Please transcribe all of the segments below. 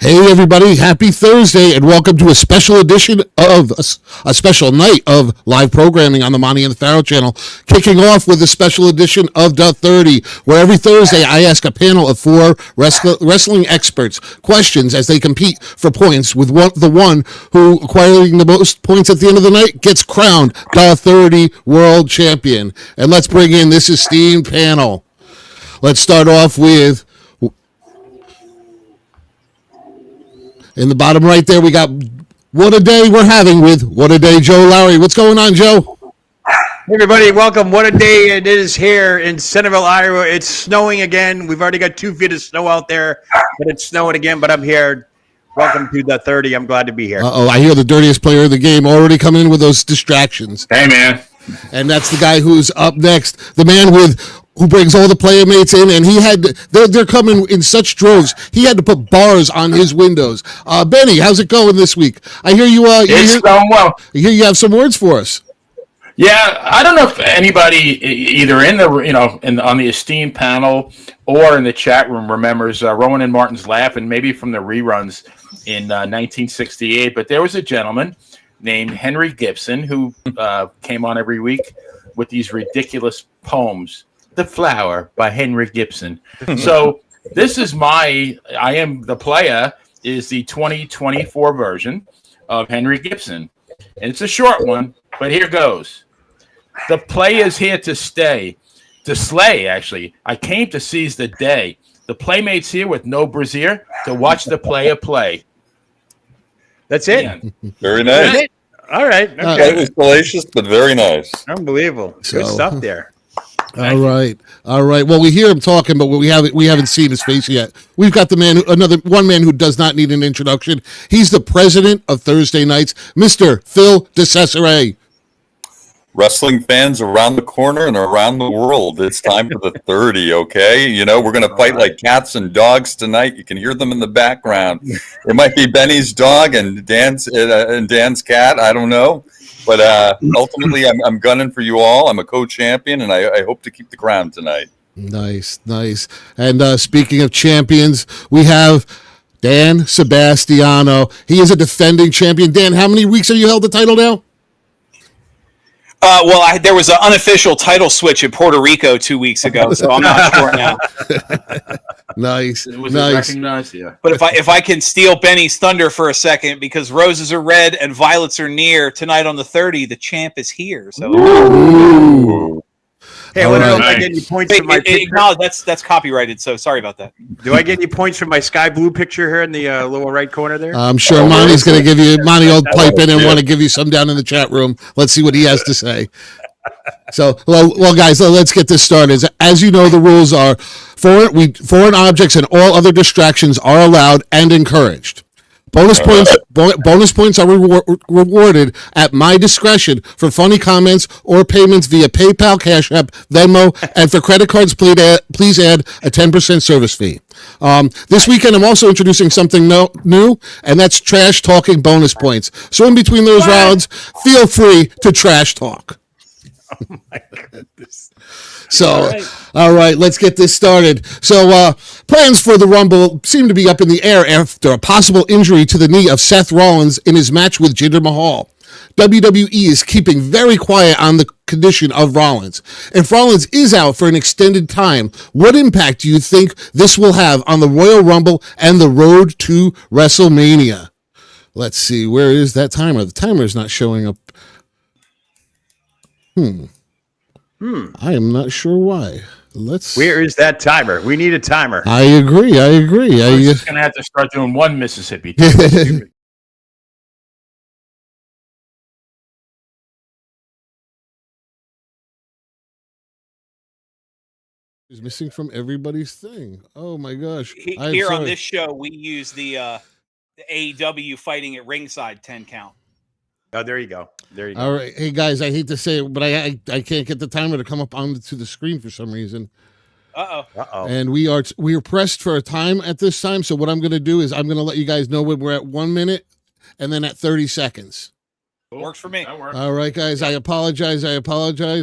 Hey everybody, happy Thursday and welcome to a special edition of a special night of live programming on the Monty and the Pharaoh channel, kicking off with a special edition of The 30, where every Thursday I ask a panel of four wrestling experts questions as they compete for points with the one who, acquiring the most points at the end of the night, gets crowned The 30 World Champion. And let's bring in this esteemed panel. Let's start off with... In the bottom right there, we got What a Day We're Having with What a Day Joe Lowry. What's going on, Joe? Hey, everybody. Welcome. What a day it is here in Centerville, Iowa. It's snowing again. We've already got 2 feet of snow out there, but it's snowing again, but I'm here. Welcome to The 30. I'm glad to be here. I hear the dirtiest player of the game already coming in with those distractions. Hey, man. And that's the guy who's up next, the man who brings all the player mates in, and they're coming in such droves. He had to put bars on his windows. Benny, how's it going this week? I hear you. It's going well. I hear you have some words for us. Yeah, I don't know if anybody either on the esteemed panel or in the chat room remembers Rowan and Martin's Laugh, and maybe from the reruns in 1968. But there was a gentleman named Henry Gibson who came on every week with these ridiculous poems. The Flower by Henry Gibson. So this is I Am the Player is the 2024 version of Henry Gibson. And it's a short one, but here goes. The play is here to stay, to slay, actually. I came to seize the day. The playmates here with no brassiere to watch the player play. That's it. Yeah. Very nice. All right. Okay. Slightly salacious, but very nice. Unbelievable. Good stuff there. All right. Well, we hear him talking, but we haven't seen his face yet. We've got one man who does not need an introduction. He's the president of Thursday Nights, Mr. Phil DeCesare. Wrestling fans around the corner and around the world, it's time for the 30, okay? You know, we're going to fight like cats and dogs tonight. You can hear them in the background. It might be Benny's dog and Dan's cat. I don't know. But ultimately, I'm gunning for you all. I'm a co-champion, and I hope to keep the crown tonight. Nice. And speaking of champions, we have Dan Sebastiano. He is a defending champion. Dan, how many weeks have you held the title now? There was an unofficial title switch in Puerto Rico 2 weeks ago, so I'm not sure now. Nice. Was it recognized? Yeah. But if I can steal Benny's thunder for a second, because roses are red and violets are near, tonight on the 30, the champ is here. So. Ooh. Hey, I don't know if I get any points from my picture. No, that's copyrighted, so sorry about that. Do I get any points from my sky blue picture here in the lower right corner there? I'm sure Monty's going to give you. Monty will pipe in and want to give you some down in the chat room. Let's see what he has to say. So, well, guys, let's get this started. As you know, the rules are foreign objects and all other distractions are allowed and encouraged. Bonus points are rewarded at my discretion for funny comments or payments via PayPal, Cash App, Venmo, and for credit cards, please add a 10% service fee. This weekend, I'm also introducing something new, and that's trash talking bonus points. So in between those rounds, feel free to trash talk. Oh, my goodness. So, all right, let's get this started. So, plans for the Rumble seem to be up in the air after a possible injury to the knee of Seth Rollins in his match with Jinder Mahal. WWE is keeping very quiet on the condition of Rollins. If Rollins is out for an extended time, what impact do you think this will have on the Royal Rumble and the road to WrestleMania? Let's see, where is that timer? The timer is not showing up. I am not sure why. Where is that timer? We need a timer. I agree. We're just going to have to start doing one Mississippi. Is missing from everybody's thing. Oh my gosh! Here on this show, we use the AEW fighting at ringside 10 count. Oh, there you go. All right, hey guys, I hate to say it, but I can't get the timer to come up onto the screen for some reason. Uh-oh. And we are pressed for a time at this time. So what I'm going to do is I'm going to let you guys know when we're at 1 minute, and then at 30 seconds. Cool. Works for me. That works. All right, guys. I apologize,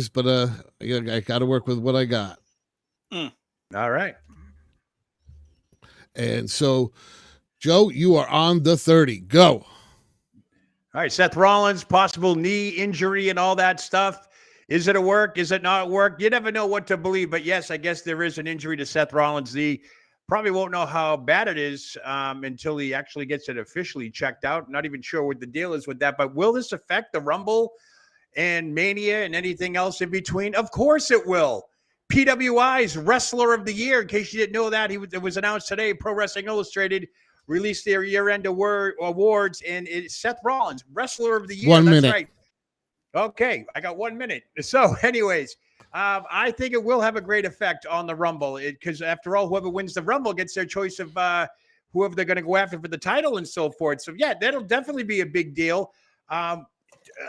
but I got to work with what I got. All right. And so Joe, you are on the 30. Go. All right, Seth Rollins, possible knee injury and all that stuff. Is it a work? Is it not work? You never know what to believe. But yes, I guess there is an injury to Seth Rollins' knee. Probably won't know how bad it is until he actually gets it officially checked out. Not even sure what the deal is with that. But will this affect the Rumble and Mania and anything else in between? Of course it will. PWI's Wrestler of the Year, in case you didn't know that, it was announced today. Pro Wrestling Illustrated released their year-end awards, and it's Seth Rollins, Wrestler of the Year. 1 That's minute. right. Okay, I got 1 minute. So, anyways, I think it will have a great effect on the Rumble because, after all, whoever wins the Rumble gets their choice of whoever they're going to go after for the title and so forth. So, yeah, that'll definitely be a big deal.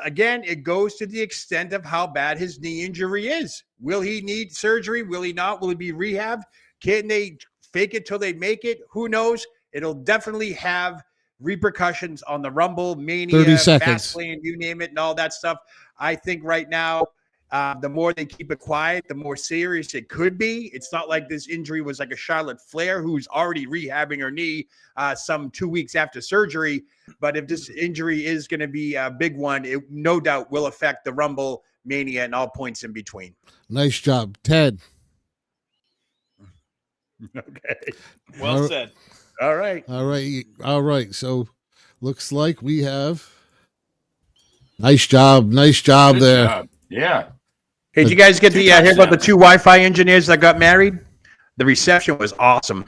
Again, it goes to the extent of how bad his knee injury is. Will he need surgery? Will he not? Will he be rehabbed? Can they fake it till they make it? Who knows? It'll definitely have repercussions on the Rumble, Mania, 30 seconds. Fastlane, you name it, and all that stuff. I think right now, the more they keep it quiet, the more serious it could be. It's not like this injury was like a Charlotte Flair who's already rehabbing her knee some 2 weeks after surgery. But if this injury is going to be a big one, it no doubt will affect the Rumble, Mania, and all points in between. Nice job, Ted. Okay. Well said. All right. All right. So looks like we have nice job Good there. job. Yeah. Hey, did you guys get Two the hear about the touchdowns. 2 Wi-Fi engineers that got married? The reception was awesome.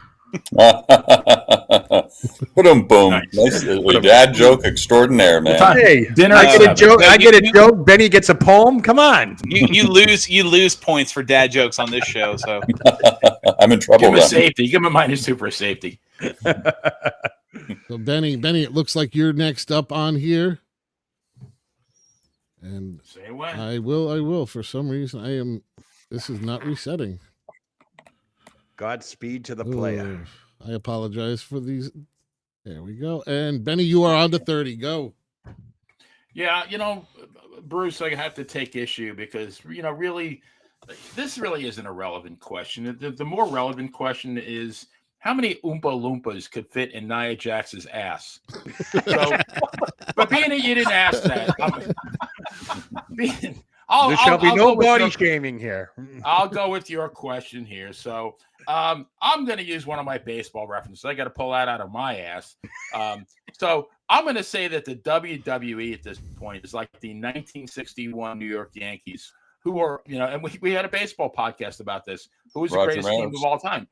Boom, boom. Nice. Nice. A dad joke extraordinaire, man. Hey, Dinner I at get a 7. joke. I get a joke. Benny gets a poem. Come on. You lose points for dad jokes on this show. So I'm in Give trouble him a then. safety. Give him a -2 for a safety. So Benny, it looks like you're next up on here. And Say when. I will. For some reason, this is not resetting. Godspeed to the player. Ooh, I apologize for these. There we go. And Benny, you are on to 30. Go. Yeah, Bruce, I have to take issue because, really, this really isn't a relevant question. The more relevant question is how many Oompa Loompas could fit in Nia Jax's ass? So, but being that you didn't ask that, There shall be no go with body your- shaming here. I'll go with your question here. So I'm going to use one of my baseball references. I got to pull that out of my ass. So I'm going to say that the WWE at this point is like the 1961 New York Yankees, who are, and we had a baseball podcast about this, who was the Roger greatest team Maris. of all time.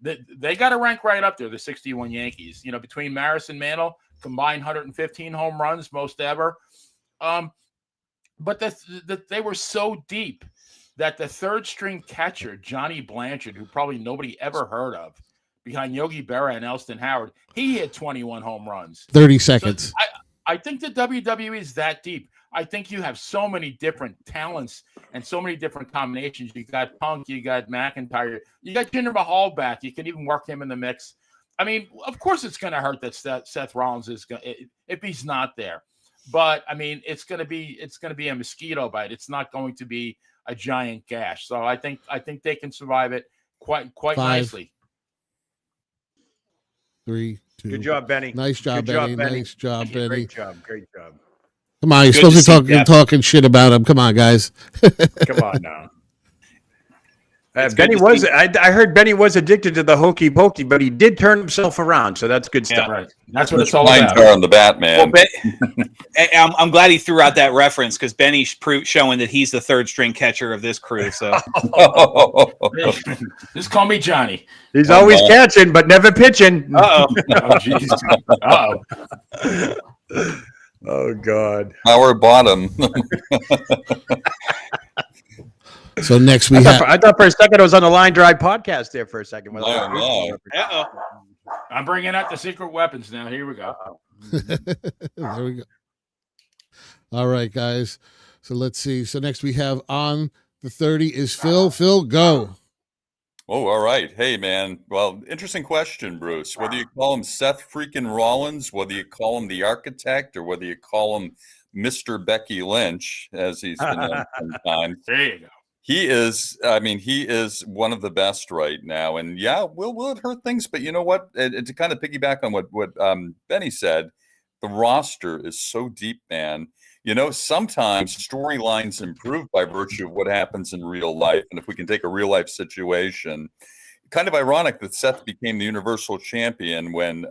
They got to rank right up there, the 61 Yankees. Between Maris and Mantle, combined 115 home runs, most ever. But they were so deep that the third string catcher, Johnny Blanchard, who probably nobody ever heard of, behind Yogi Berra and Elston Howard, he hit 21 home runs. 30 seconds. So I think the WWE is that deep. I think you have so many different talents and so many different combinations. You got Punk, you got McIntyre, you got Jinder Mahal back. You can even work him in the mix. I mean, of course, it's going to hurt that Seth Rollins is going if he's not there. But I mean, it's going to be a mosquito bite. It's not going to be a giant gash. So I think they can survive it quite 5, nicely. 3, 2. Good job, Benny. Nice job, Good job, Benny. Benny. Nice job, Benny. Great job. Come on, you're Good supposed to to see be Jeff. talking shit about him. Come on, guys. Come on now. It's Benny good to was. see- I heard Benny was addicted to the hokey pokey, but he did turn himself around, so that's good stuff. Right. That's what it's It's all mine about. on the bat, Well, man. I'm glad he threw out that reference because Benny's showing that he's the third string catcher of this crew. So Just call me Johnny. He's always catching, but never pitching. oh, Oh, Jesus. Uh-oh. Oh God. Power bottom. So next we I have. thought for a second I was on the Line Drive podcast there for a second. Oh, I'm bringing out the secret weapons now. Here we go. There we go. All right, guys. So let's see. So next we have on the 30 is Phil. Phil, go. Oh, all right. Hey, man. Well, interesting question, Bruce. Whether you call him Seth freaking Rollins, whether you call him the Architect, or whether you call him Mr. Becky Lynch, as he's been known sometimes. There you go. He is. I mean, he is one of the best right now. And yeah, will it hurt things? But you know what? And to kind of piggyback on what Benny said, the roster is so deep, man. You know, sometimes storylines improve by virtue of what happens in real life. And if we can take a real life situation, kind of ironic that Seth became the Universal Champion when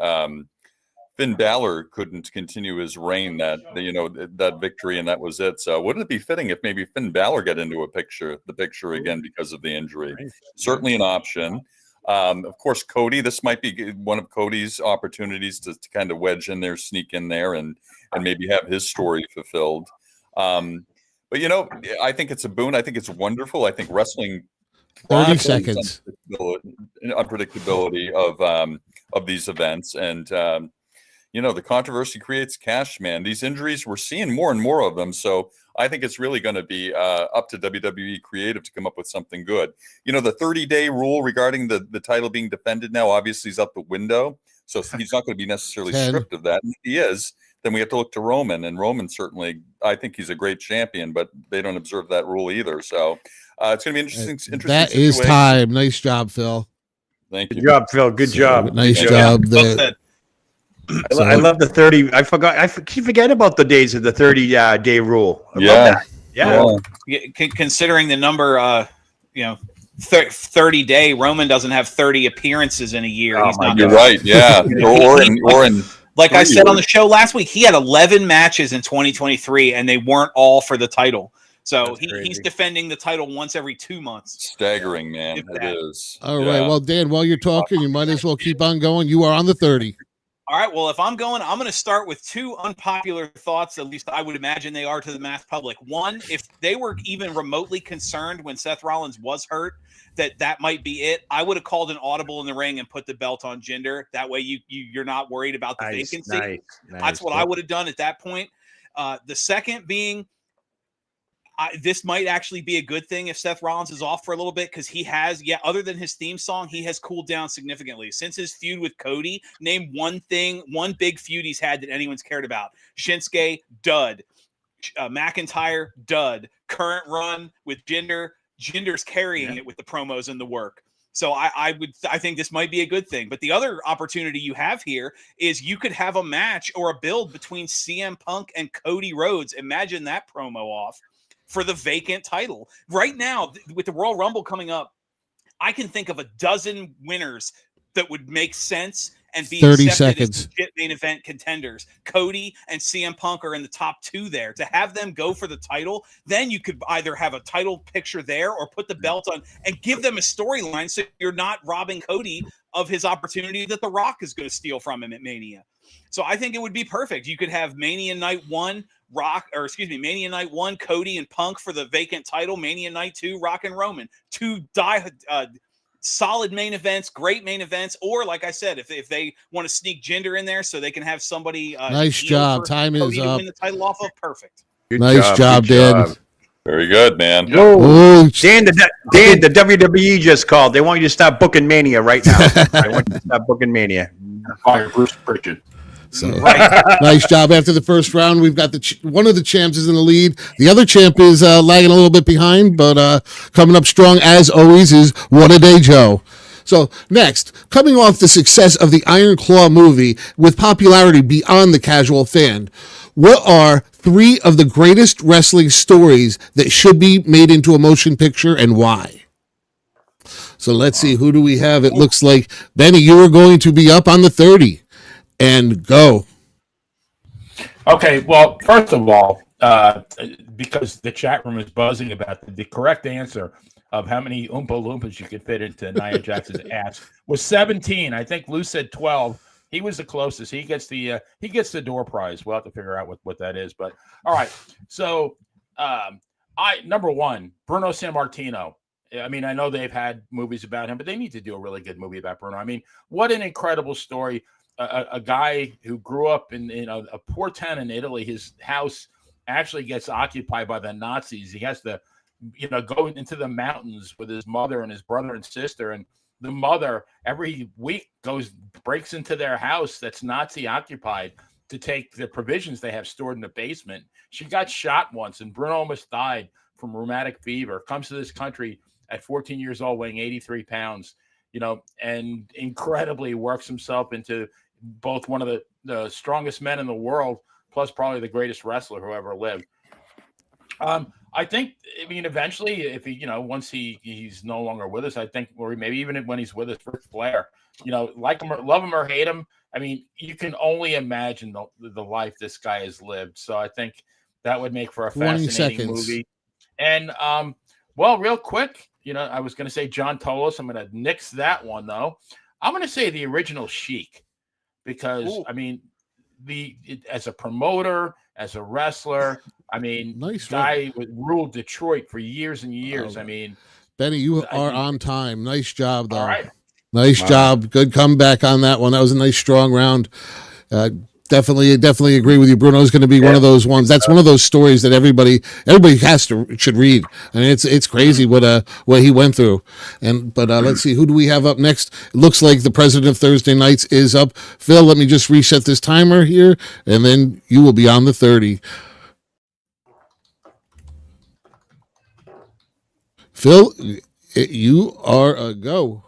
Finn Balor couldn't continue his reign, that victory, and that was it. So wouldn't it be fitting if maybe Finn Balor got into the picture again because of the injury? Certainly an option. Of course, Cody, this might be one of Cody's opportunities to kind of wedge in there, sneak in there, and maybe have his story fulfilled. But, you know, I think it's a boon. I think it's wonderful. I think wrestling 30 seconds. Unpredictability of these events. And, you know, the controversy creates cash, man. These injuries, we're seeing more and more of them. So I think it's really going to be up to WWE Creative to come up with something good. You know, the 30-day rule regarding the title being defended now obviously is out the window. So he's not going to be necessarily 10. stripped of that. And if he is, then we have to look to Roman. And Roman certainly, I think he's a great champion, but they don't observe that rule either. So it's going to be interesting. That is situation. time. Nice job, Phil. Thank you. Good job, Phil. Good job. Nice Good job Well there. said. I love the 30. I keep forgetting about the days of the 30-day rule. I love Yeah. that. Yeah. Considering the number, 30-day, Roman doesn't have 30 appearances in a year. Oh, He's not. You're right. Yeah. or in Like I 3 said on the years. show last week, he had 11 matches in 2023, and they weren't all for the title. So That's he's crazy. defending the title once every 2 months. Staggering, man. If It that. is. All Yeah. right. Well, Dan, while you're talking, you might as well keep on going. You are on the 30. All right. Well, if I'm going to start with 2 unpopular thoughts, at least I would imagine they are to the mass public. One, if they were even remotely concerned when Seth Rollins was hurt, that might be it, I would have called an audible in the ring and put the belt on Jinder. That way you're not worried about the vacancy. Nice. That's what I would have done at that point. The second being, this might actually be a good thing if Seth Rollins is off for a little bit, because he has, other than his theme song, he has cooled down significantly. Since his feud with Cody, name one big feud he's had that anyone's cared about. Shinsuke, dud. McIntyre, dud. Current run with Jinder's carrying it with the promos and the work. So I think this might be a good thing. But the other opportunity you have here is you could have a match or a build between CM Punk and Cody Rhodes. Imagine that promo off for the vacant title. Right now, with the Royal Rumble coming up, I can think of a dozen winners that would make sense and be 30 accepted seconds. as legit main event contenders. Cody and CM Punk are in the top 2 there. To have them go for the title, then you could either have a title picture there or put the belt on and give them a storyline so you're not robbing Cody of his opportunity that The Rock is going to steal from him at Mania. So I think it would be perfect. You could have Mania Night 1, Mania Night 1, Cody and Punk for the vacant title. Mania Night 2, Rock and Roman. 2 solid main events, great main events. Or like I said, if they want to sneak Jinder in there so they can have somebody Nice heel job. for Time Cody is to up. win the title off of. Perfect. Good Nice job, good Dan. job. Very good, man. Oh, Dan, the WWE just called. They want you to stop booking Mania right now. They want you to stop booking Mania. Fire Bruce Pritchard. so nice job. After the first round, we've got one of the champs is in the lead. The other champ is lagging a little bit behind, but coming up strong as always is What a Day Joe. So next, coming off the success of the Iron Claw movie with popularity beyond the casual fan, what are 3 of the greatest wrestling stories that should be made into a motion picture and why? So let's see, who do we have? It looks like, Benny, you are going to be up on the 30 and go. Okay, well, first of all, because the chat room is buzzing about the correct answer of how many Oompa Loompas you could fit into Nia Jax's ass was 17. I think Lou said 12. He was the closest. He gets the door prize. We'll have to figure out what that is. But all right. So number 1, Bruno Sammartino. I mean, I know they've had movies about him, but they need to do a really good movie about Bruno. I mean, what an incredible story. A guy who grew up in a poor town in Italy. His house actually gets occupied by the Nazis. He has to go into the mountains with his mother and his brother and sister, and the mother every week breaks into their house that's Nazi occupied to take the provisions they have stored in the basement. She got shot once, and Bruno almost died from rheumatic fever, comes to this country at 14 years old, weighing 83 pounds, and incredibly works himself into both one of the strongest men in the world, plus probably the greatest wrestler who ever lived. I think, eventually, if he, once he's no longer with us, I think, or maybe even when he's with us, Ric Flair, like him or love him or hate him, you can only imagine the life this guy has lived. So I think that would make for a fascinating movie. And, real quick, I was going to say John Tolos. I'm going to nix that one, though. I'm going to say the original Sheik because, as a promoter, as a wrestler, nice guy ruled Detroit for years and years. Benny, you are on time. Nice job, though. All right. Nice job. Good comeback on that one. That was a nice, strong round. Definitely agree with you. Bruno's going to be one of those ones. That's one of those stories that everybody should read. It's crazy what he went through. But let's see, who do we have up next? It looks like the president of Thursday Nights is up. Phil, let me just reset this timer here, and then you will be on the 30. Phil, you are a go.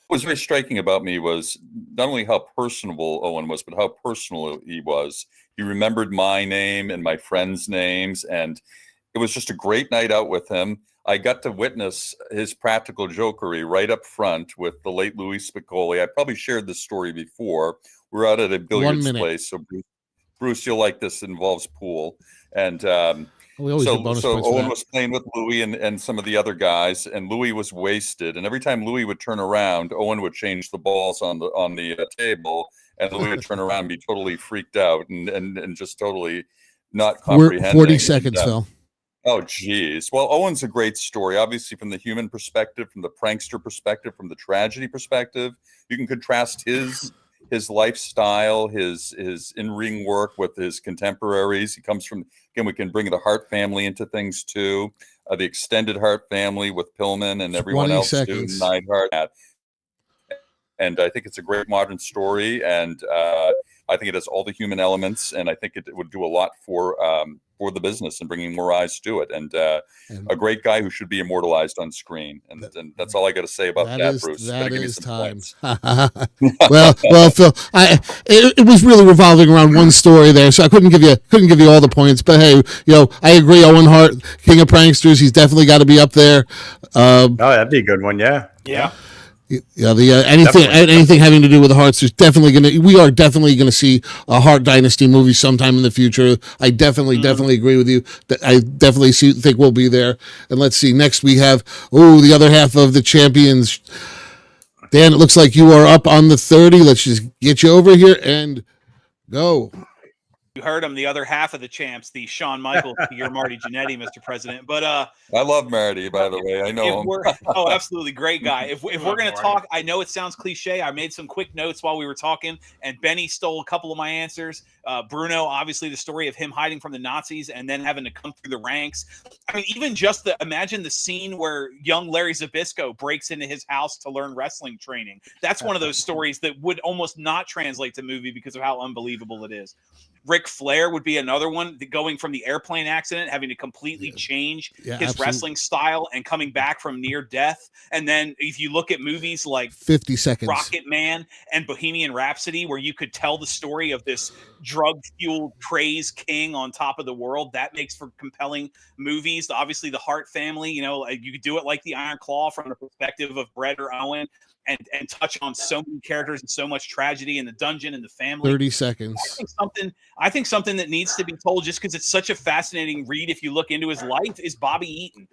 What was very striking about me was not only how personable Owen was, but how personal he was. He remembered my name and my friends' names, and it was just a great night out with him. I got to witness his practical jokery right up front with the late Louis Spicolli. I probably shared this story before. We're out at a billiards place, so Bruce, you'll like this. It involves pool, and we always get bonus points for Owen that. was playing with Louis and some of the other guys, and Louis was wasted. And every time Louis would turn around, Owen would change the balls on the table, and Louis would turn around and be totally freaked out and just totally not comprehending. 40 seconds, Phil. Oh, geez. Well, Owen's a great story, obviously, from the human perspective, from the prankster perspective, from the tragedy perspective. You can contrast his lifestyle, his in-ring work with his contemporaries. He comes from, again, we can bring the Hart family into things too, the extended Hart family with Pillman and everyone else too, Neidhart. And I think it's a great modern story, and I think it has all the human elements, and I think it would do a lot for the business and bringing more eyes to it. And a great guy who should be immortalized on screen. And that's all I got to say about that, Bruce. That is time. well, Phil, it was really revolving around one story there, so I couldn't give you all the points. But hey, I agree. Owen Hart, King of Pranksters, he's definitely got to be up there. That'd be a good one. Yeah. Yeah, anything having to do with the Harts, we are definitely gonna see a Hart Dynasty movie sometime in the future. I definitely agree with you. I definitely think we'll be there. And let's see, next we have the other half of the champions. Dan, it looks like you are up on the 30. Let's just get you over here and go. You heard him, the other half of the champs, the Shawn Michaels to your Marty Jannetty, Mr. President. But I love Marty, by the way. I know him. Absolutely great guy. If we're going to talk, I know it sounds cliche. I made some quick notes while we were talking, and Benny stole a couple of my answers. Bruno, obviously, the story of him hiding from the Nazis and then having to come through the ranks. Even just imagine the scene where young Larry Zbyszko breaks into his house to learn wrestling training. That's one of those stories that would almost not translate to movie because of how unbelievable it is. Ric Flair would be another one, going from the airplane accident, having to completely change his wrestling style and coming back from near death. And then if you look at movies like 50 Seconds, Rocket Man and Bohemian Rhapsody, where you could tell the story of this drug-fueled craze king on top of the world, that makes for compelling movies. Obviously, the Hart family, you could do it like the Iron Claw from the perspective of Bret or Owen. And touch on so many characters and so much tragedy in the dungeon and the family. 30 seconds. I think something that needs to be told, just because it's such a fascinating read if you look into his life, is Bobby Eaton.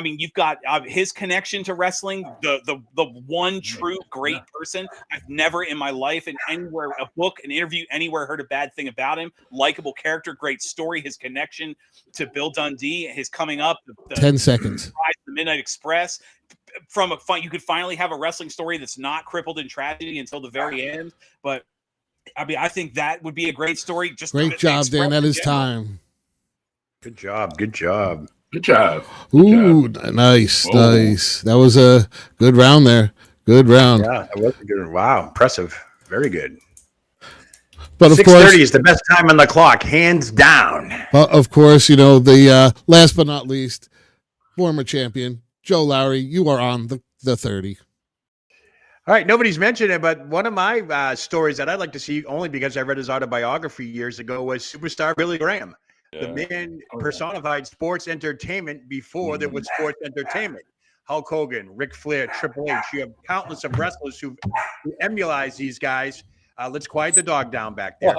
You've got his connection to wrestling, the one true great person. I've never in my life, in anywhere, a book, an interview, anywhere heard a bad thing about him. Likable character, great story. His connection to Bill Dundee, his coming up. 10 seconds. The Midnight Express. From you could finally have a wrestling story that's not crippled in tragedy until the very end. But I think that would be a great story. Just great job, Dan. That is time. Good job. Ooh, nice. That was a good round there. Good round. Yeah, that was a good. Wow, impressive. Very good. But of course, 6:30 is the best time on the clock, hands down. of course, the last but not least, former champion Joe Lowry. You are on the 30. All right, nobody's mentioned it, but one of my stories that I'd like to see, only because I read his autobiography years ago, was superstar Billy Graham. The man personified sports entertainment before there was sports entertainment. Hulk Hogan, Ric Flair, Triple H. You have countless of wrestlers who emulate these guys. Let's quiet the dog down back there.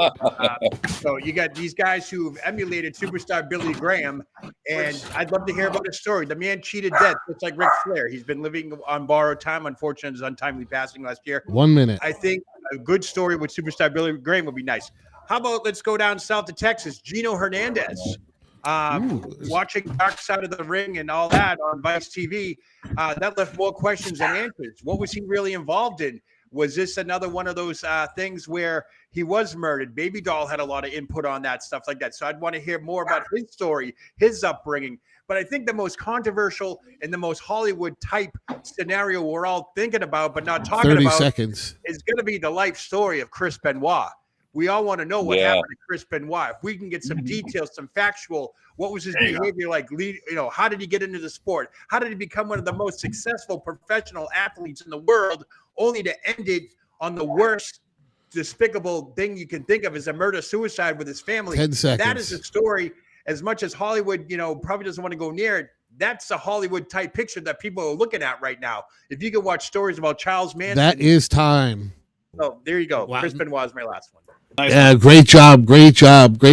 So you got these guys who've emulated superstar Billy Graham, and I'd love to hear about his story. The man cheated death, just like Ric Flair. He's been living on borrowed time. Unfortunately, his untimely passing last year. 1 minute. I think a good story with superstar Billy Graham would be nice. How about let's go down south to Texas? Gino Hernandez. Watching Dark Side of the Ring and all that on Vice TV, that left more questions than answers. What was he really involved in? Was this another one of those things where he was murdered? Baby Doll had a lot of input on that, stuff like that. So I'd want to hear more about his story, his upbringing. But I think the most controversial and the most Hollywood type scenario we're all thinking about, but not talking 30 about, seconds. is going to be the life story of Chris Benoit. We all want to know what happened to Chris Benoit. If we can get some details, some factual, what was his behavior like? How did he get into the sport? How did he become one of the most successful professional athletes in the world, only to end it on the worst despicable thing you can think of, as a murder-suicide with his family? 10 seconds. That is a story, as much as Hollywood, probably doesn't want to go near it. That's a Hollywood-type picture that people are looking at right now. If you can watch stories about Charles Manson. That is time. Oh, there you go. Wow. Chris Benoit is my last one. Nice. Yeah, great job. Great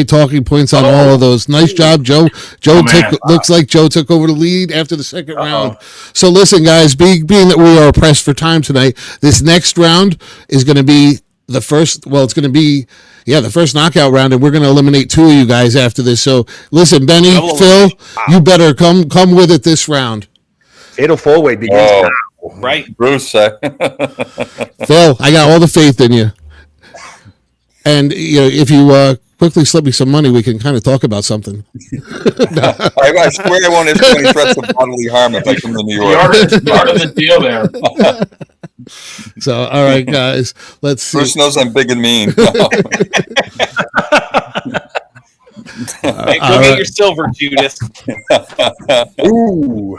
talking points on all of those. Nice job, Joe. Looks like Joe took over the lead after the second round. So listen, guys, being that we are pressed for time tonight, this next round is going to be the first. Well, it's going to be the first knockout round, and we're going to eliminate two of you guys after this. So listen, Benny, Phil, you better come with it this round. Fatal four-way begins now. Right, Bruce. Phil, I got all the faith in you. And if you quickly slip me some money, we can kind of talk about something. I swear I won't issue any threats of bodily harm if I come to New York. Part of the deal there. So, all right, guys, let's see. Bruce knows I'm big and mean. Hey, go get your silver, Judas. Ooh.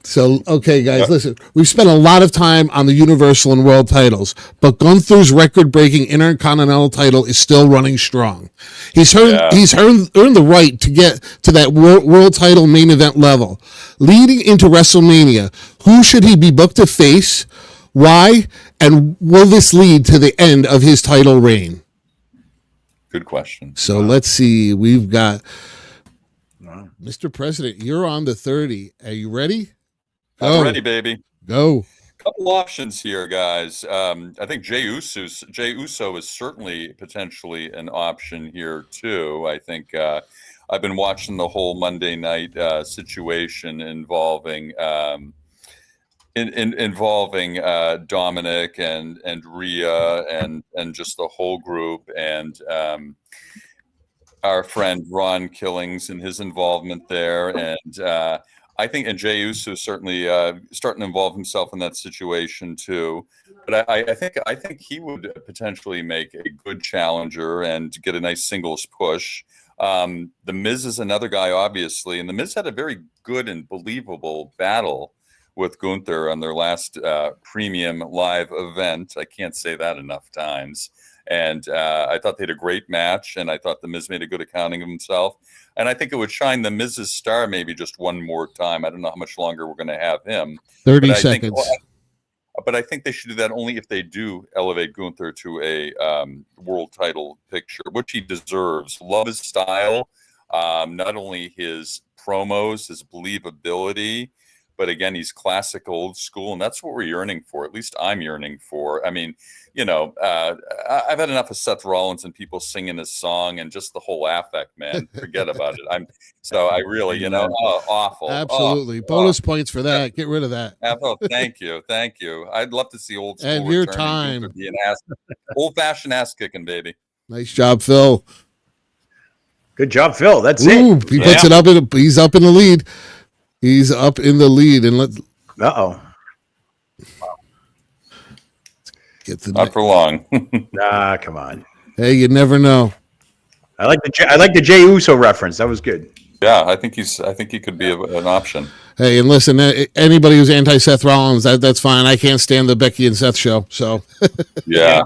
So, okay, guys, listen. We've spent a lot of time on the Universal and World titles, but Gunther's record-breaking Intercontinental title is still running strong. He's earned the right to get to that world title main event level. Leading into WrestleMania, who should he be booked to face? Why? And will this lead to the end of his title reign? Good question. So let's see. We've got Mr. President. You're on the 30. Are you ready? I'm ready, baby. Go. Couple options here, guys. I think Jey Uso is certainly potentially an option here too. I think I've been watching the whole Monday night situation involving involving Dominic and Rhea and just the whole group, and our friend Ron Killings and his involvement there, and I think, and Jey Uso is certainly starting to involve himself in that situation too. But I think he would potentially make a good challenger and get a nice singles push. The Miz is another guy, obviously, and the Miz had a very good and believable battle with Gunther on their last premium live event. I can't say that enough times. And I thought they had a great match, and I thought the Miz made a good accounting of himself. And I think it would shine the Miz's star maybe just one more time. I don't know how much longer we're going to have him. 30 seconds. But I think they should do that only if they do elevate Gunther to a world title picture, which he deserves. Love his style, not only his promos, his believability, but again, he's classic old school, and that's what we're yearning for. At least I'm yearning for. I mean, I've had enough of Seth Rollins and people singing his song and just the whole affect, man. Forget about it. I really, awful. Absolutely. Bonus points for that. Get rid of that. Oh, thank you. I'd love to see old school. And your time. Old-fashioned ass kicking, baby. Nice job, Phil. Good job, Phil. That's it. He puts it up he's up in the lead. He's up in the lead, and let's. Uh-oh. Get the Not for long. Ah, come on. hey, you never know. I like the Jey Uso reference. That was good. Yeah, I think he could be an option. Hey, and listen, anybody who's anti Seth Rollins, that's fine. I can't stand the Becky and Seth show. So Yeah,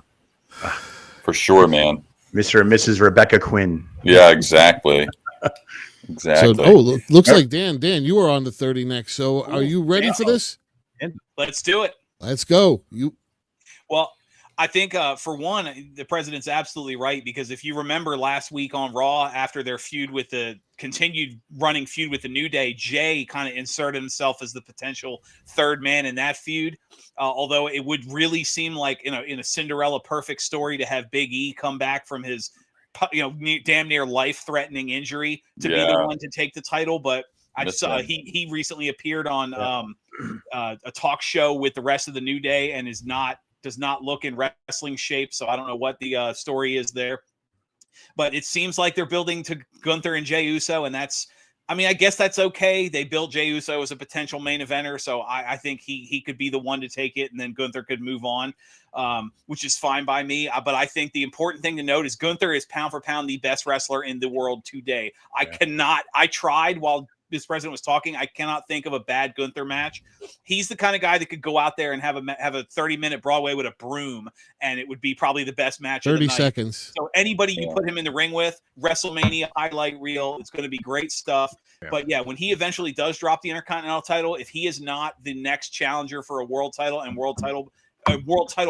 for sure, man. Mr. and Mrs. Rebecca Quinn. Yeah, exactly. Exactly. So, looks like Dan, you are on the 30 next. So, are you ready for this? Let's do it. Let's go. Well, I think for one, the president's absolutely right, because if you remember last week on Raw, after their continued running feud with the New Day, Jay kind of inserted himself as the potential third man in that feud. Although it would really seem like in a Cinderella perfect story to have Big E come back from his damn near life-threatening injury to be the one to take the title, but I saw he recently appeared on a talk show with the rest of the New Day and does not look in wrestling shape, so I don't know what the story is there. But it seems like they're building to Gunther and Jey Uso, and I guess that's okay. They built Jey Uso as a potential main eventer, so I think he could be the one to take it, and then Gunther could move on, which is fine by me. But I think the important thing to note is Gunther is pound for pound the best wrestler in the world today. I tried while this president was talking. I cannot think of a bad Gunther match. He's the kind of guy that could go out there and have a 30-minute Broadway with a broom, and it would be probably the best match. 30 of the night. seconds. So anybody you put him in the ring with, WrestleMania highlight reel, it's going to be great stuff. Yeah. But yeah, when he eventually does drop the Intercontinental title, if he is not the next challenger for a world title and world title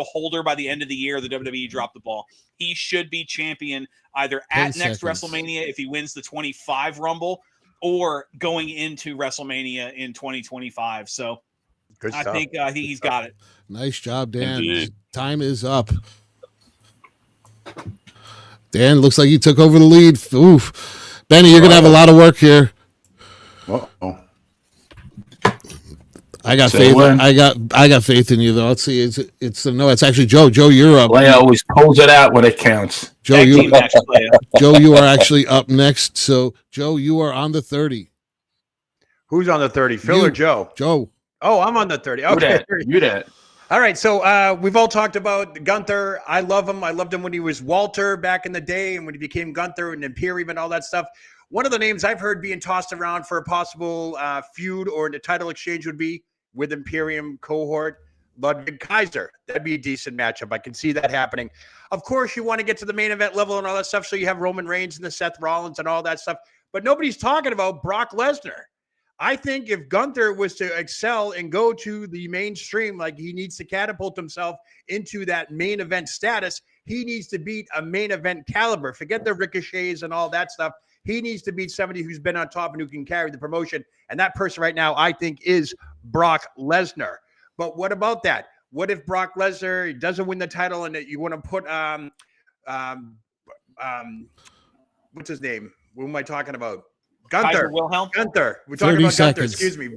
holder by the end of the year, the WWE dropped the ball. He should be champion either at next WrestleMania if he wins the 25 Rumble, or going into WrestleMania in 2025. So I think he's got it. Nice job, Dan. Indeed. Time is up. Dan, looks like you took over the lead. Oof. Benny, you're going to have a lot of work here. Uh-oh. I got faith. I got faith in you, though. Let's see. It's actually Joe. Joe, you're up. Leia always pulls it out when it counts. Joe, Joe, you are actually up next. So, Joe, you are on the 30. Who's on the 30? Phil or Joe? Joe. Oh, I'm on the 30. Okay. You that. All right. So we've all talked about Gunther. I love him. I loved him when he was Walter back in the day and when he became Gunther and Imperium and all that stuff. One of the names I've heard being tossed around for a possible feud or the title exchange would be with Imperium cohort, Ludwig Kaiser. That'd be a decent matchup. I can see that happening. Of course, you want to get to the main event level and all that stuff, so you have Roman Reigns and the Seth Rollins and all that stuff. But nobody's talking about Brock Lesnar. I think if Gunther was to excel and go to the mainstream, like he needs to catapult himself into that main event status, he needs to beat a main event caliber. Forget the ricochets and all that stuff. He needs to beat somebody who's been on top and who can carry the promotion. And that person right now, I think, is Brock Lesnar. But what about that? What if Brock Lesnar doesn't win the title and that you want to put what's his name? Who am I talking about? Gunther. Wilhelm? Gunther. We're talking 30 about seconds. Gunther. Excuse me.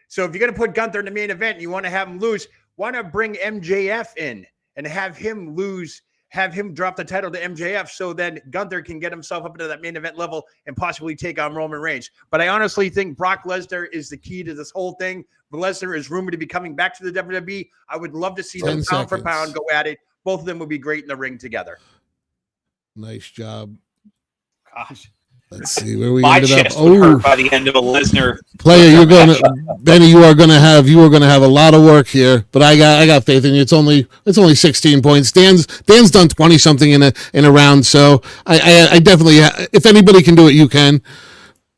So if you're going to put Gunther in the main event and you want to have him lose, why not bring MJF in and have him lose, have him drop the title to MJF so then Gunther can get himself up into that main event level and possibly take on Roman Reigns. But I honestly think Brock Lesnar is the key to this whole thing. Lesnar is rumored to be coming back to the WWE. I would love to see them pound for pound go at it. Both of them would be great in the ring together. Nice job. Gosh. Let's see where we My ended up. chest would hurt by the end of a Lesnar. Player, you're gonna Benny, you are gonna have a lot of work here, but I got faith in you. It's only 16 points. Dan's done 20 something in a round, so I definitely, if anybody can do it, you can.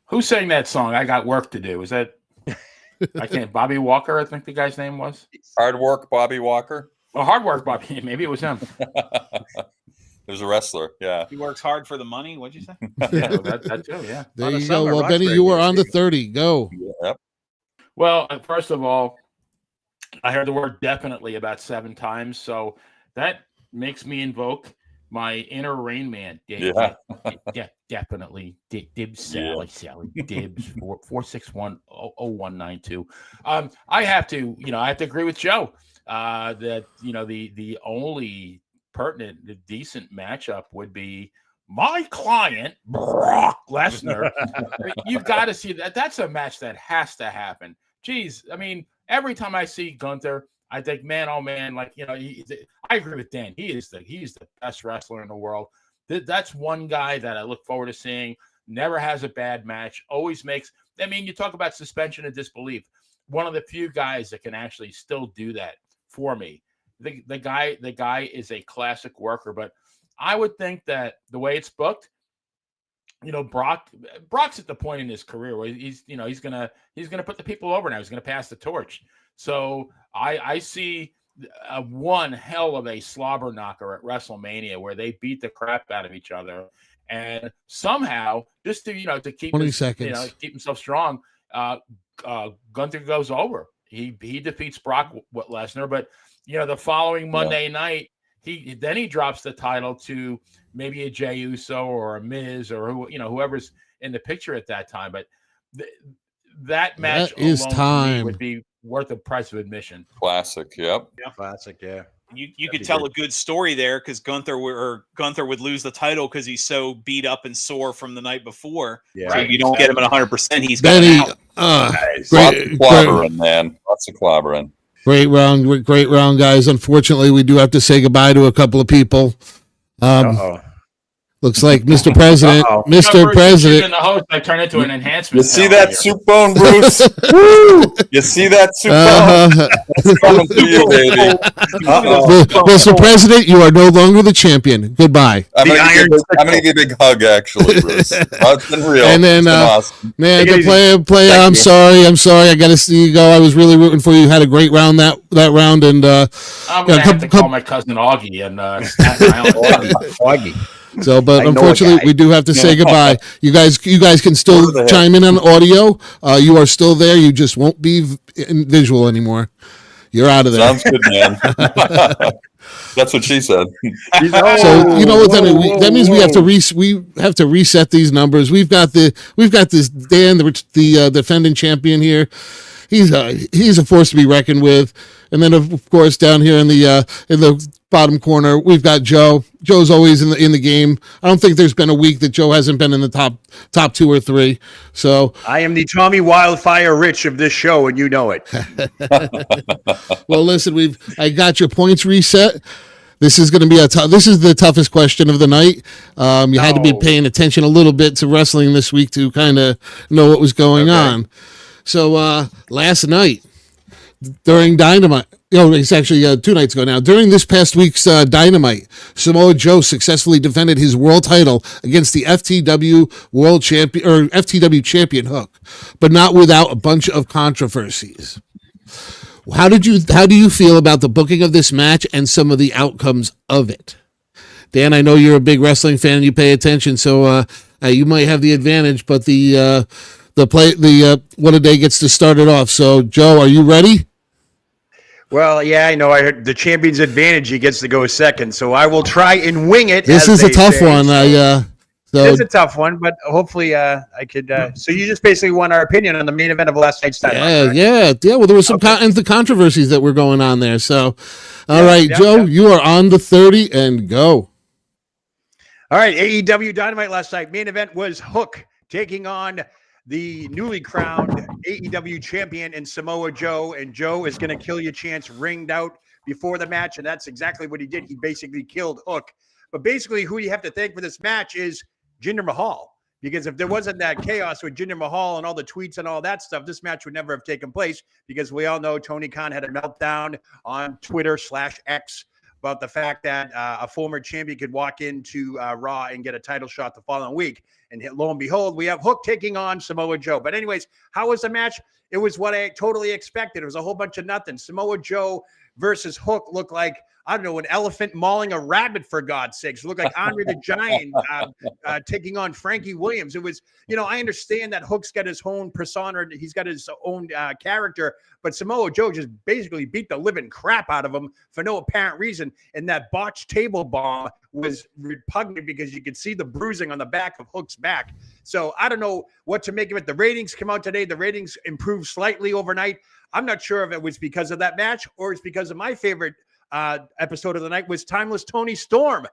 Who sang that song? I got work to do. Is that I can't Bobby Walker, I think the guy's name was. Hard work, Bobby Walker. Well, hard work, Bobby. Maybe it was him. There's a wrestler. Yeah. He works hard for the money. What'd you say? Yeah, that too, yeah. There you go. Well, Benny, you were on the 30. Go. Yep. Well, first of all, I heard the word definitely about 7 times, so that makes me invoke my inner Rain Man. Yeah. Definitely. Dibs, Sally, Dibs, 4610192. I have to agree with Joe that, the only pertinent, the decent matchup would be my client, Brock Lesnar. You've got to see that. That's a match that has to happen. Geez, I mean, every time I see Gunther, I think, man, oh man, like I agree with Dan. He's the best wrestler in the world. That's one guy that I look forward to seeing. Never has a bad match. Always makes. I mean, you talk about suspension of disbelief. One of the few guys that can actually still do that for me. The guy is a classic worker. But I would think that the way it's booked, Brock's at the point in his career where he's gonna put the people over now. He's gonna pass the torch. So I see one hell of a slobber knocker at WrestleMania where they beat the crap out of each other, and somehow just to keep 20 seconds. Keep himself strong, Gunther goes over. He defeats Brock Lesnar, but the following Monday night he drops the title to maybe a Jey Uso or a Miz or whoever's in the picture at that time. But that match alone would be worth the price of admission. Classic. Yep. Yeah. Classic. Yeah. You could tell a good story there because Gunther would lose the title because he's so beat up and sore from the night before. Yeah. So if you don't get him at 100%, he's Benny, got out. Lots of clobbering, man. Lots of clobbering. Great round, guys. Unfortunately, we do have to say goodbye to a couple of people. Looks like Mr. President, Mr. President. The host, I turn into an enhancement. You see that soup bone, Bruce? You see that soup bone? It's coming to you, baby. Mr. President, you are no longer the champion. Goodbye. I'm gonna give you a big hug, actually, Bruce. It's been real. And then, awesome. man, the player. I'm sorry. I got to see you go. I was really rooting for you. You had a great round that round, and I'm gonna have to call my cousin Augie and Staten Island. Augie. So, but unfortunately, we do have to say goodbye. You guys can still chime in on audio. You are still there. You just won't be in visual anymore. You're out of there. Sounds good, man. That's what she said. So you know what that means? We have to reset these numbers. We've got this Dan, the defending champion here. He's a force to be reckoned with. And then of course down here in the bottom corner, we've got Joe. Joe's always in the game. I don't think there's been a week that Joe hasn't been in the top 2 or 3. So I am the Tommy Wildfire Rich of this show, and you know it. Well, listen, I got your points reset. This is going to be this is the toughest question of the night. You had to be paying attention a little bit to wrestling this week to kind of know what was going on. So last night during Dynamite, it's actually 2 nights ago now. During this past week's Dynamite, Samoa Joe successfully defended his world title against the FTW World Champion or FTW Champion Hook, but not without a bunch of controversies. How do you feel about the booking of this match and some of the outcomes of it? Dan, I know you're a big wrestling fan and you pay attention, so you might have the advantage. But What a Day gets to start it off. So, Joe, are you ready? Well, yeah, I know. I heard the champion's advantage. He gets to go second, so I will try and wing it. This is a tough one. It's a tough one, but hopefully I could. So you just basically want our opinion on the main event of last night's Dynamite. Yeah. Well, there was some controversies that were going on there. So, all right, Joe, you are on the 30 and go. All right, AEW Dynamite last night. Main event was Hook taking on the newly crowned AEW champion in Samoa Joe, and Joe is going to kill your chance ringed out before the match, and that's exactly what he did. He basically killed Hook. But basically, who you have to thank for this match is Jinder Mahal, because if there wasn't that chaos with Jinder Mahal and all the tweets and all that stuff, this match would never have taken place, because we all know Tony Khan had a meltdown on Twitter/X about the fact that a former champion could walk into Raw and get a title shot the following week. And lo and behold, we have Hook taking on Samoa Joe. But anyways, how was the match? It was what I totally expected. It was a whole bunch of nothing. Samoa Joe versus Hook looked like, I don't know, an elephant mauling a rabbit, for God's sakes. It looked like Andre the Giant taking on Frankie Williams. It was, I understand that Hook's got his own persona. He's got his own character. But Samoa Joe just basically beat the living crap out of him for no apparent reason. And that botched table bomb was repugnant because you could see the bruising on the back of Hook's back. So I don't know what to make of it. The ratings come out today. The ratings improved slightly overnight. I'm not sure if it was because of that match or it's because of my favorite episode of the night was Timeless Tony Storm.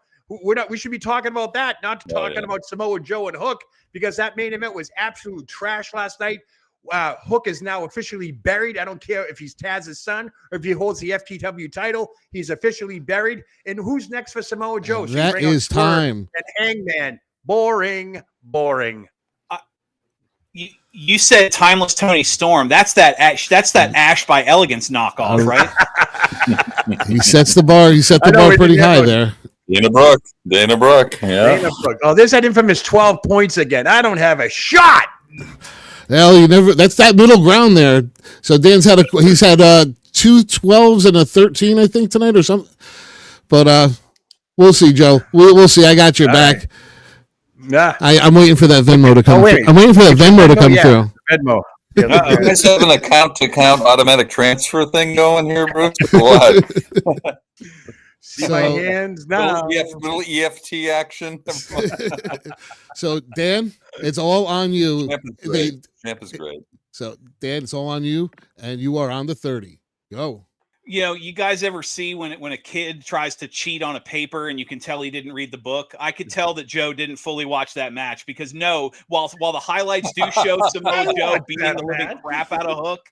We should be talking about that, not talking about Samoa Joe and Hook, because that main event was absolute trash last night. Hook is now officially buried. I don't care if he's Taz's son or if he holds the FTW title. He's officially buried. And who's next for Samoa Joe? So you That bring up is Swerve time. And Hangman. Boring. You said Timeless Tony Storm. That's that Ash by Elegance knockoff, right? He sets the bar. He set the I know, bar we pretty did that high one. there. Dana Brooke. Yeah. Dana Brooke. Oh, there's that infamous 12 points again. I don't have a shot. Well, you never. That's that middle ground there. So Dan's had he's had 2 12s and a 13, I think, tonight or something. But we'll see, Joe. We'll see. I got your back. Yeah. I'm waiting for that Venmo to come. wait. through. I'm waiting for that Venmo to come through. Venmo. You guys have an account-to-account automatic transfer thing going here, Bruce? What? See my So- hands now. Little EFT action. So Dan, it's all on you. Champ is great. Champ is great. So Dan, it's all on you, and you are on the 30. Go. You know, you guys ever see when a kid tries to cheat on a paper and you can tell he didn't read the book? I could tell that Joe didn't fully watch that match because while the highlights do show Samoa Joe beating the living crap out of Hook,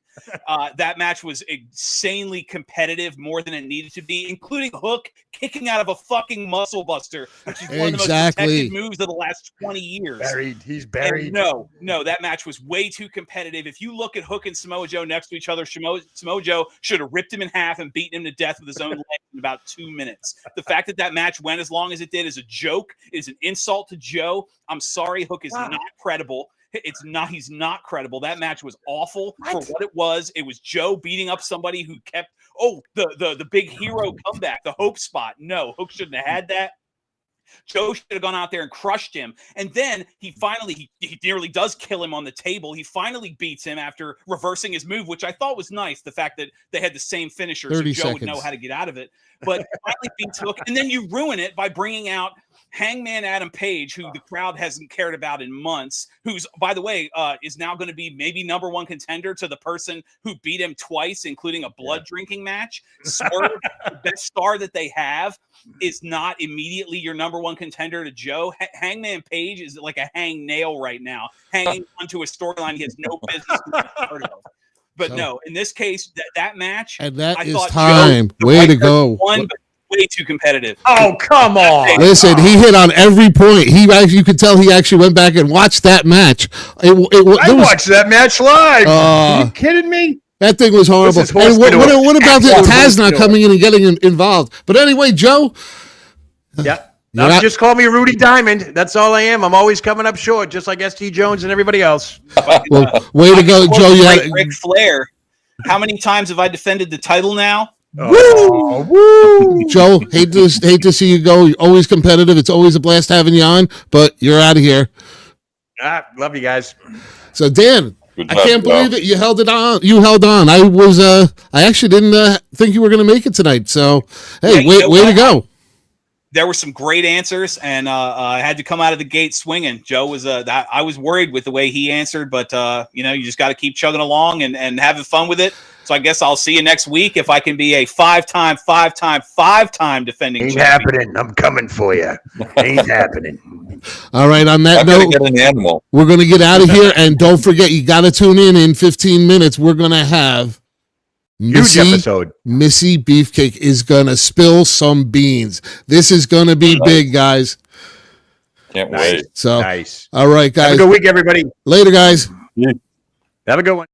that match was insanely competitive, more than it needed to be, including Hook kicking out of a fucking muscle buster, which is one of the most Exactly. protected moves of the last 20 years. He's And buried. no, that match was way too competitive. If you look at Hook and Samoa Joe next to each other, Samoa Joe should have ripped him in half and beaten him to death with his own leg in about 2 minutes. The fact that match went as long as it did is a joke. It is an insult to Joe. I'm sorry, Hook is not credible. It's not. He's not credible. That match was awful for what it was. It was Joe beating up somebody who kept. Oh, the big hero comeback, the Hope spot. No, Hook shouldn't have had that. Joe should have gone out there and crushed him. And then he finally, he nearly does kill him on the table. He finally beats him after reversing his move, which I thought was nice. The fact that they had the same finisher, so 30 Joe would seconds. know how to get out of it. But finally beats Hook. And then you ruin it by bringing out Hangman Adam Page, who the crowd hasn't cared about in months, who's, by the way, is now going to be maybe #1 contender to the person who beat him twice, including a blood drinking match. Swerve, the best star that they have, is not immediately your #1 contender to Joe. Hangman Page is like a hang nail right now, hanging onto a storyline he has no business being part of. But So- no, in this case, that match, And that I is thought time. Joe, the Way white to person, go. won, but way too competitive. Oh, come on. Listen, he hit on every point. You could tell he actually went back and watched that match. I watched that match live. Are you kidding me? That thing was horrible. This is And what horse about manure. Taz not Horse coming in and getting involved? But anyway, Joe, Yeah. You're Now, not- just call me Rudy Diamond. That's all I am. I'm always coming up short, just like ST Jones and everybody else. well, way to go, Joe. You had Ric Flair. How many times have I defended the title now? Oh, woo! Joe. Hate to see you go. You're always competitive. It's always a blast having you on. But you're out of here. Love you guys. So Dan, Good I job, can't Joe. believe it. You held it on. You held on. I actually didn't think you were going to make it tonight. So hey, Yeah, you know way to what? go. There were some great answers, and I had to come out of the gate swinging. Joe was I was worried with the way he answered, but you just got to keep chugging along and having fun with it. So I guess I'll see you next week if I can be a five-time defending Ain't champion. happening. I'm coming for you. Ain't happening. All right. On that I'm gonna note, get an animal. we're going to get out of here. And don't forget, you got to tune in 15 minutes. We're going to have Huge episode. Missy Beefcake is going to spill some beans. This is going to be big, guys. Can't Nice. wait. So, Nice. all right, Have a guys. good week, everybody. Later, guys. Have a good one.